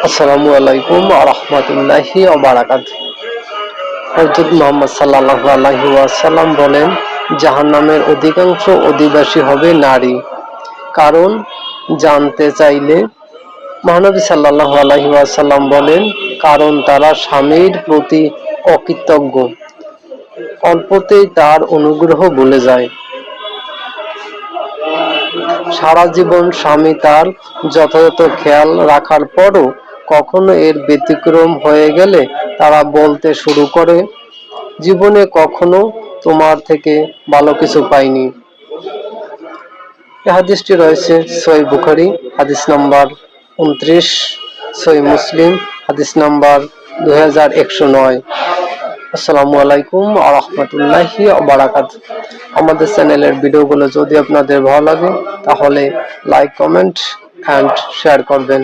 আসসালামু আলাইকুম ওয়া রাহমাতুল্লাহি ওয়া বারাকাতুহু। হযরত মুহাম্মদ সাল্লাল্লাহু আলাইহি ওয়াসাল্লাম বলেন, জাহান্নামের অধিকাংশ অধিবাসী হবে নারী। কারণ জানতে চাইলে মহানবী সাল্লাল্লাহু আলাইহি ওয়াসাল্লাম বলেন, কারণ তারা স্বামীর প্রতি অকৃতজ্ঞ, অল্পতেই তার অনুগ্রহ ভুলে যায়। সারা জীবন স্বামী তার যথাযথ খেয়াল রাখার পরও কখনো এর ব্যতিক্রম হয়ে গেলে তারা বলতে শুরু করে, জীবনে কখনো তোমার থেকে ভালো কিছু পাইনি। এই হাদিসটি রয়েছে সহিহ বুখারী হাদিস নাম্বার 29, সহিহ মুসলিম হাদিস নাম্বার 2109। আসসালামু আলাইকুম ওয়া রাহমাতুল্লাহি ওয়া বারাকাতুহু। আমাদের চ্যানেলের ভিডিওগুলো যদি আপনাদের ভালো লাগে তাহলে লাইক, কমেন্ট এন্ড শেয়ার করবেন।